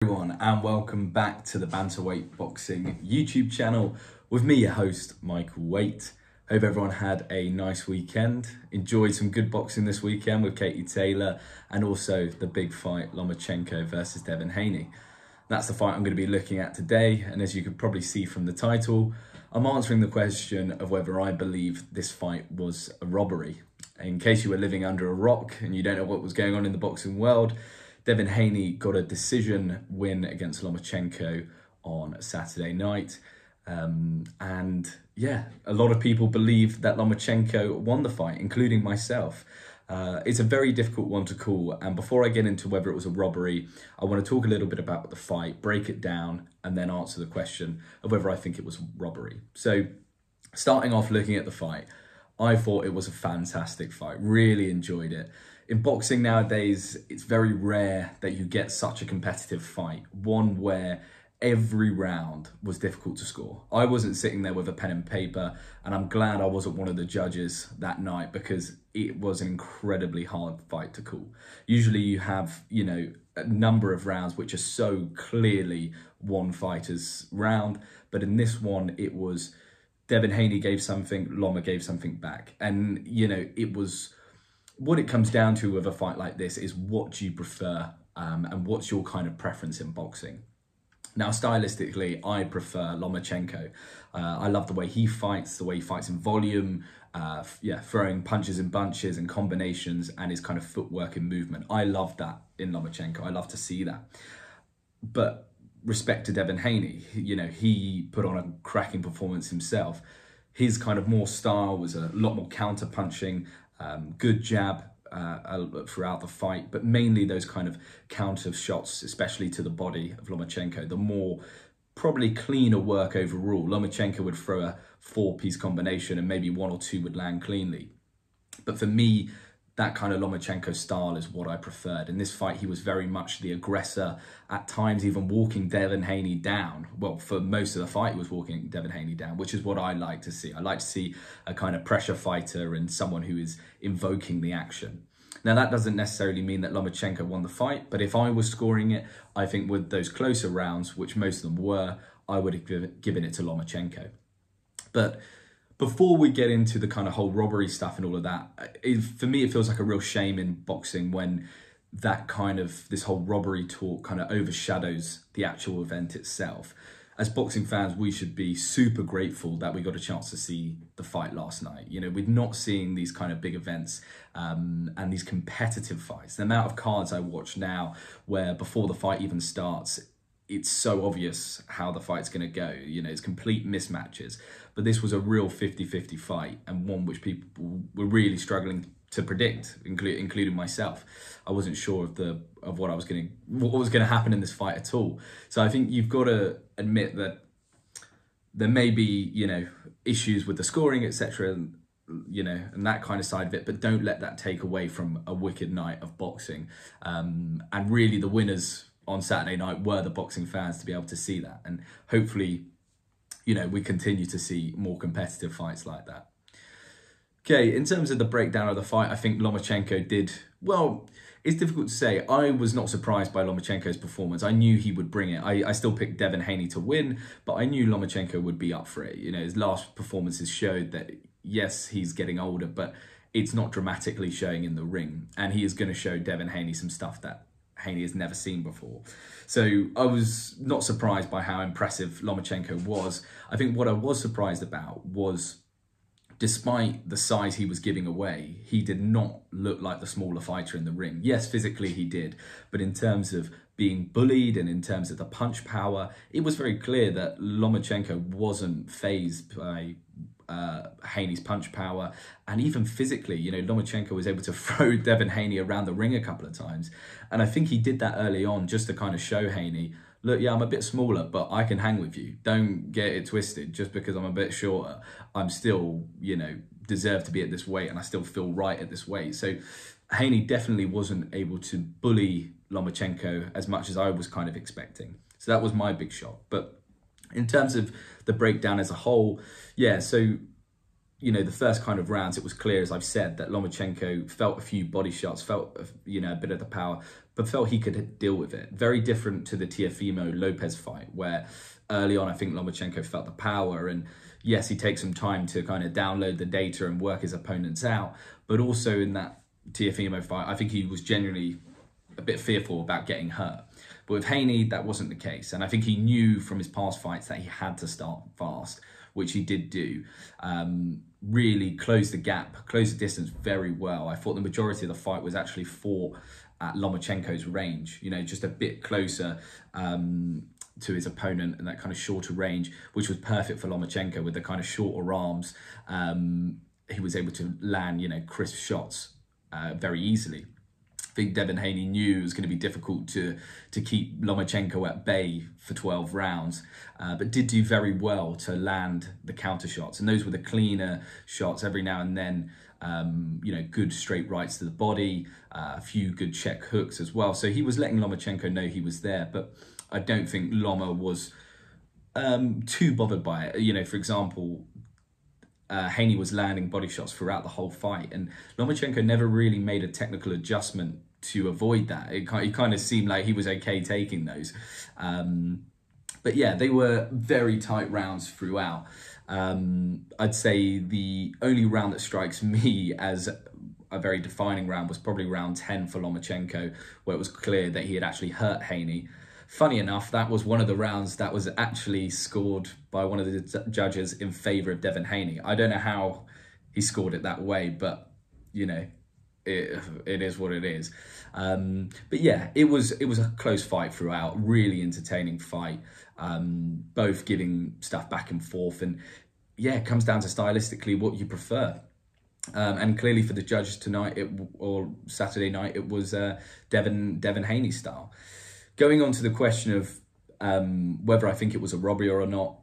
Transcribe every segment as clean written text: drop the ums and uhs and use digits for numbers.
Everyone, and welcome back to the Bantamweight Boxing YouTube channel with me, your host, Michael Waite. Hope everyone had a nice weekend. Enjoyed some good boxing this weekend with Katie Taylor and also the big fight, Lomachenko versus Devin Haney. That's the fight I'm going to be looking at today, and as you could probably see from the title, I'm answering the question of whether I believe this fight was a robbery. In case you were living under a rock and you don't know what was going on in the boxing world, Devin Haney got a decision win against Lomachenko on Saturday night. And yeah, a lot of people believe that Lomachenko won the fight, including myself. It's a very difficult one to call. And before I get into whether it was a robbery, I want to talk a little bit about the fight, break it down, and then answer the question of whether I think it was robbery. So starting off looking at the fight, I thought it was a fantastic fight, really enjoyed it. In boxing nowadays, it's very rare that you get such a competitive fight, one where every round was difficult to score. I wasn't sitting there with a pen and paper, and I'm glad I wasn't one of the judges that night because it was an incredibly hard fight to call. Usually you have, a number of rounds which are so clearly one fighter's round, but in this one, it was Devin Haney gave something, Loma gave something back. And, it was... What it comes down to with a fight like this is what do you prefer and what's your kind of preference in boxing. Now, stylistically, I prefer Lomachenko. I love the way he fights in volume, throwing punches in bunches and combinations and his kind of footwork and movement. I love that in Lomachenko. I love to see that. But respect to Devin Haney, he put on a cracking performance himself. His kind of more style was a lot more counter punching, good jab throughout the fight, but mainly those kind of counter shots, especially to the body of Lomachenko. The more probably cleaner work overall. Lomachenko would throw a 4-piece combination and maybe 1 or 2 would land cleanly. But for me, that kind of Lomachenko style is what I preferred. In this fight, he was very much the aggressor, at times even walking Devin Haney down. Well, for most of the fight, he was walking Devin Haney down, which is what I like to see. I like to see a kind of pressure fighter and someone who is invoking the action. Now, that doesn't necessarily mean that Lomachenko won the fight, but if I was scoring it, I think with those closer rounds, which most of them were, I would have given it to Lomachenko. But before we get into the kind of whole robbery stuff and all of that, for me, it feels like a real shame in boxing when that kind of, this whole robbery talk kind of overshadows the actual event itself. As boxing fans, we should be super grateful that we got a chance to see the fight last night. We're not seeing these kind of big events and these competitive fights. The amount of cards I watch now where before the fight even starts, it's so obvious how the fight's going to go. It's complete mismatches. But this was a real 50-50 fight and one which people were really struggling to predict, including myself. I wasn't sure of what was going to happen in this fight at all. So I think you've got to admit that there may be, issues with the scoring, etc., and that kind of side of it, but don't let that take away from a wicked night of boxing. And really the winners on Saturday night were the boxing fans to be able to see that. And hopefully, we continue to see more competitive fights like that. Okay, in terms of the breakdown of the fight, I think Lomachenko did, well, it's difficult to say. I was not surprised by Lomachenko's performance. I knew he would bring it. I still picked Devin Haney to win, but I knew Lomachenko would be up for it. His last performances showed that, yes, he's getting older, but it's not dramatically showing in the ring. And he is going to show Devin Haney some stuff that Haney has never seen before. So I was not surprised by how impressive Lomachenko was. I think what I was surprised about was, despite the size he was giving away, he did not look like the smaller fighter in the ring. Yes, physically he did, but in terms of being bullied and in terms of the punch power, it was very clear that Lomachenko wasn't fazed by Haney's punch power. And even physically, Lomachenko was able to throw Devin Haney around the ring a couple of times. And I think he did that early on just to kind of show Haney, look, yeah, I'm a bit smaller, but I can hang with you. Don't get it twisted. Just because I'm a bit shorter, I'm still, deserve to be at this weight and I still feel right at this weight. So Haney definitely wasn't able to bully Lomachenko as much as I was kind of expecting. So that was my big shock. But in terms of the breakdown as a whole, yeah, so you know, the first kind of rounds, it was clear, as I've said, that Lomachenko felt a few body shots, felt, you know, a bit of the power, but felt he could deal with it. Very different to the Teofimo-Lopez fight, where early on, I think Lomachenko felt the power, and yes, he takes some time to kind of download the data and work his opponents out. But also in that Teofimo fight, I think he was genuinely a bit fearful about getting hurt. But with Haney, that wasn't the case. And I think he knew from his past fights that he had to start fast, which he did do. Really closed the gap, closed the distance very well. I thought the majority of the fight was actually fought at Lomachenko's range, you know, just a bit closer to his opponent and that kind of shorter range, which was perfect for Lomachenko with the kind of shorter arms. He was able to land, you know, crisp shots very easily. I think Devin Haney knew it was going to be difficult to keep Lomachenko at bay for 12 rounds, but did do very well to land the counter shots. And those were the cleaner shots every now and then, you know, good straight rights to the body, a few good check hooks as well. So he was letting Lomachenko know he was there, but I don't think Loma was too bothered by it. You know, for example, Haney was landing body shots throughout the whole fight, and Lomachenko never really made a technical adjustment to avoid that. It kind of seemed like he was okay taking those. But yeah, they were very tight rounds throughout. I'd say the only round that strikes me as a very defining round was probably round 10 for Lomachenko, where it was clear that he had actually hurt Haney. Funny enough, that was one of the rounds that was actually scored by one of the judges in favour of Devin Haney. I don't know how he scored it that way, but, you know, it is what it is. But yeah, it was a close fight throughout, really entertaining fight, both giving stuff back and forth. And yeah, it comes down to stylistically what you prefer. And clearly for the judges tonight, or Saturday night, it was Devin Haney style. Going on to the question of whether I think it was a robbery or not,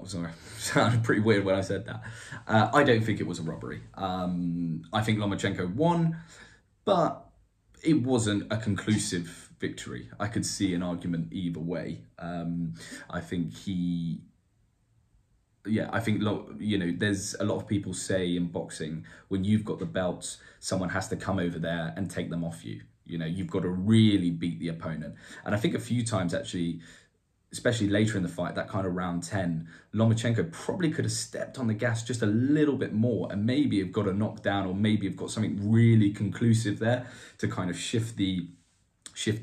sorry, sounded pretty weird when I said that. I don't think it was a robbery. I think Lomachenko won, but it wasn't a conclusive victory. I could see an argument either way. I think you know, there's a lot of people say in boxing, when you've got the belts, someone has to come over there and take them off you. You know, you've got to really beat the opponent. And I think a few times actually, especially later in the fight, that kind of round 10, Lomachenko probably could have stepped on the gas just a little bit more and maybe have got a knockdown, or maybe have got something really conclusive there to kind of shift the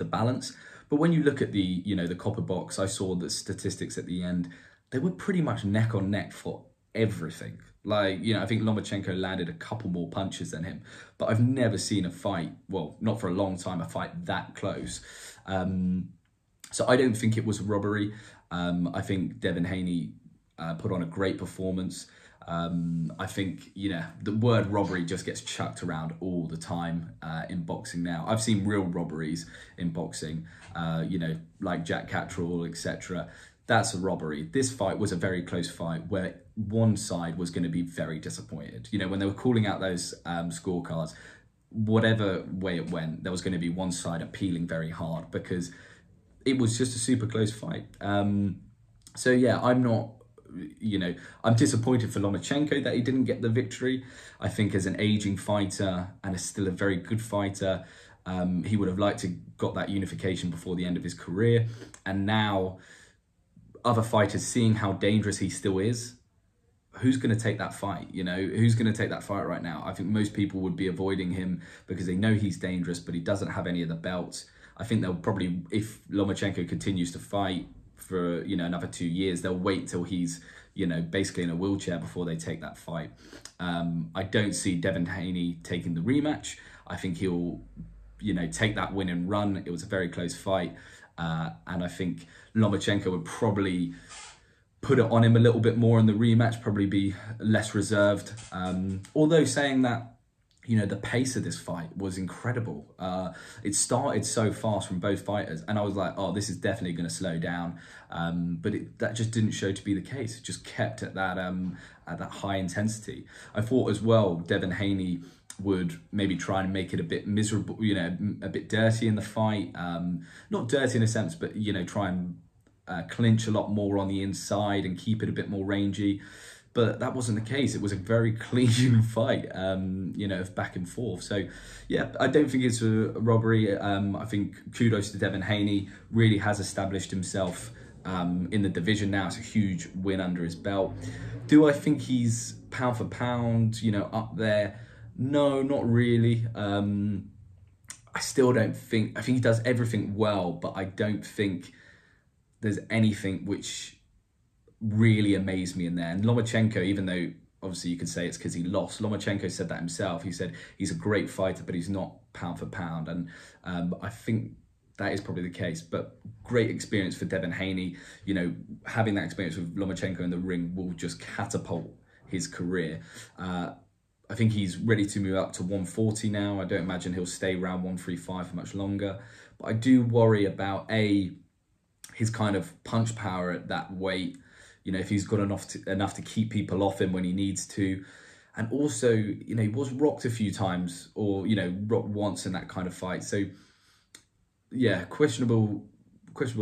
balance. But when you look at the, you know, the copper box, I saw the statistics at the end, they were pretty much neck on neck for everything. Like, you know, I think Lomachenko landed a couple more punches than him, but I've never seen a fight, well, not for a long time, a fight that close. So I don't think it was a robbery. I think Devin Haney put on a great performance. I think, you know, the word robbery just gets chucked around all the time in boxing now. I've seen real robberies in boxing, you know, like Jack Catterall, etc. That's a robbery. This fight was a very close fight where one side was going to be very disappointed. You know, when they were calling out those scorecards, whatever way it went, there was going to be one side appealing very hard because it was just a super close fight. So yeah, I'm not, you know, I'm disappointed for Lomachenko that he didn't get the victory. I think as an aging fighter and is still a very good fighter, he would have liked to got that unification before the end of his career. And now other fighters seeing how dangerous he still is, who's going to take that fight? You know, who's going to take that fight right now? I think most people would be avoiding him because they know he's dangerous, but he doesn't have any of the belts. I think they'll probably, if Lomachenko continues to fight for, you know, another 2 years, they'll wait till he's, you know, basically in a wheelchair before they take that fight. I don't see Devin Haney taking the rematch. I think he'll, you know, take that win and run. It was a very close fight. And I think Lomachenko would probably put it on him a little bit more in the rematch, probably be less reserved. Although saying that, you know, the pace of this fight was incredible. It started so fast from both fighters, and I was like, oh, this is definitely going to slow down. But that just didn't show to be the case. It just kept at that high intensity. I thought as well, Devin Haney would maybe try and make it a bit miserable, you know, a bit dirty in the fight. Not dirty in a sense, but, you know, try and clinch a lot more on the inside and keep it a bit more rangy. but that wasn't the case. It was a very clean fight, you know, of back and forth. So yeah, I don't think it's a robbery. I think kudos to Devin Haney, really has established himself in the division now. It's a huge win under his belt. Do I think he's pound for pound, you know, up there? No, not really. I still don't think, I think he does everything well, but I don't think there's anything which really amazed me in there. And Lomachenko, even though obviously you could say it's because he lost, Lomachenko said that himself. He said he's a great fighter, but he's not pound for pound. And I think that is probably the case, but great experience for Devin Haney. You know, having that experience with Lomachenko in the ring will just catapult his career. I think he's ready to move up to 140 now. I don't imagine he'll stay around 135 for much longer. But I do worry about, his kind of punch power at that weight. You know, if he's got enough to keep people off him when he needs to. And also, you know, he was rocked a few times, or, you know, rocked once in that kind of fight. So, yeah, questionable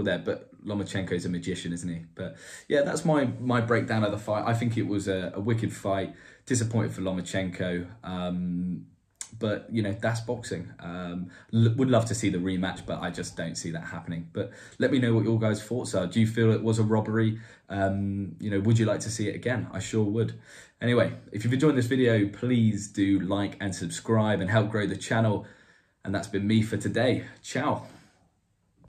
there, but Lomachenko's a magician, isn't he? But yeah, that's my breakdown of the fight. I think it was a wicked fight. Disappointed for Lomachenko, but you know, that's boxing. Would love to see the rematch, but I just don't see that happening. But let me know what your guys' thoughts are. Do you feel it was a robbery? You know, would you like to see it again? I sure would. Anyway, if you've enjoyed this video, please do like and subscribe and help grow the channel. And that's been me for today. Ciao.